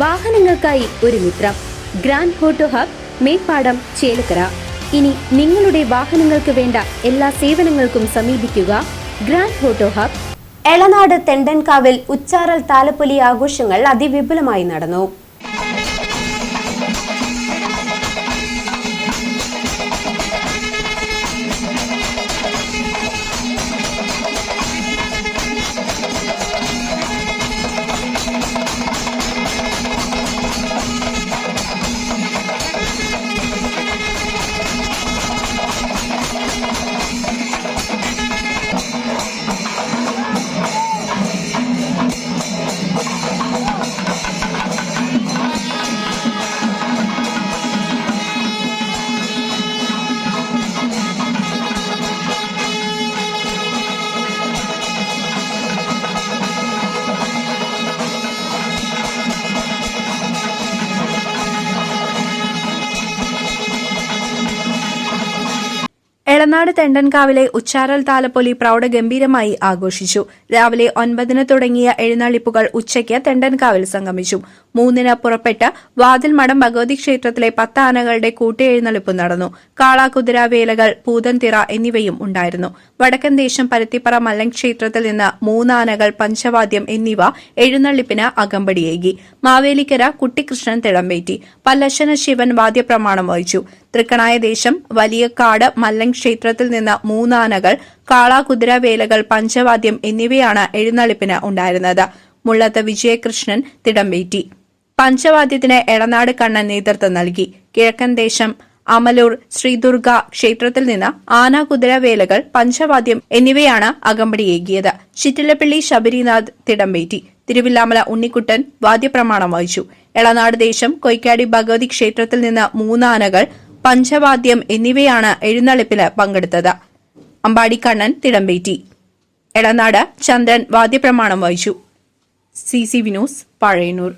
വാഹനങ്ങൾക്കായി ഒരു മിത്രം. Grand Auto Hub, Meppadam, Chelakkara. ഇനി നിങ്ങളുടെ വാഹനങ്ങൾക്ക് വേണ്ട എല്ലാ സേവനങ്ങൾക്കും സമീപിക്കുക ഗ്രാൻഡ് ഓട്ടോ ഹബ്. എളനാട് തെണ്ടൻകാവിൽ ഉച്ചാറൽ താലപ്പൊലി ആഘോഷങ്ങൾ അതിവിപുലമായി നടന്നു. എളനാട് തെണ്ടൻകാവിലെ ഉച്ചാറൽ താലപ്പൊലി പ്രൌഢഗംഭീരമായി ആഘോഷിച്ചു. രാവിലെ 9 തുടങ്ങിയ എഴുന്നള്ളിപ്പുകൾ ഉച്ചയ്ക്ക് തെണ്ടൻകാവിൽ സംഗമിച്ചു. 3 പുറപ്പെട്ട് വാതിൽമഠം ഭഗവതി ക്ഷേത്രത്തിലെ 10 ആനകളുടെ കൂട്ടിയെഴുന്നള്ളിപ്പ് നടന്നു. കാളാകുതിര, വേലകൾ, പൂതൻതിറ എന്നിവയും ഉണ്ടായിരുന്നു. വടക്കൻ ദേശം പരുത്തിപ്പറ മല്ലൻ ക്ഷേത്രത്തിൽ നിന്ന് 3 ആനകൾ, പഞ്ചവാദ്യം എന്നിവ എഴുന്നള്ളിപ്പിന് അകമ്പടിയേകി. മാവേലിക്കര കുട്ടിക്കൃഷ്ണൻ തിടമ്പേറ്റി. പല്ലശ്ശന ശിവൻ വാദ്യപ്രമാണം വഹിച്ചു. തൃക്കണായ ദേശം വലിയക്കാട് മല്ലൻ ക്ഷേത്രത്തിൽ നിന്ന് 3 ആനകൾ, കാളാകുതിര, വേലകൾ, പഞ്ചവാദ്യം എന്നിവയാണ് എഴുന്നള്ളിപ്പിന് ഉണ്ടായിരുന്നത്. മുള്ളത്ത് വിജയകൃഷ്ണൻ തിടമ്പേറ്റി. പഞ്ചവാദ്യത്തിന് എളനാട് കണ്ണൻ നേതൃത്വം നൽകി. കിഴക്കൻ ദേശം അമലൂർ ശ്രീദുർഗ ക്ഷേത്രത്തിൽ നിന്ന് ആന, കുതിര, വേലകൾ, പഞ്ചവാദ്യം എന്നിവയാണ് അകമ്പടിയേകിയത്. ചിറ്റിലപ്പള്ളി ശബരിനാഥ് തിടമ്പേറ്റി. തിരുവില്ലാമല ഉണ്ണിക്കുട്ടൻ വാദ്യപ്രമാണം വഹിച്ചു. എളനാട് ദേശം കൊയ്ക്കാടി ഭഗവതി ക്ഷേത്രത്തിൽ നിന്ന് 3 ആനകൾ, പഞ്ചവാദ്യം എന്നിവയാണ് എഴുന്നള്ളിപ്പിന് പങ്കെടുത്തത്. അമ്പാടിക്കണ്ണൻ തിടമ്പേറ്റി. എളനാട് ചന്ദ്രൻ വാദ്യപ്രമാണം വഹിച്ചു. CCV news, Pazhayannur.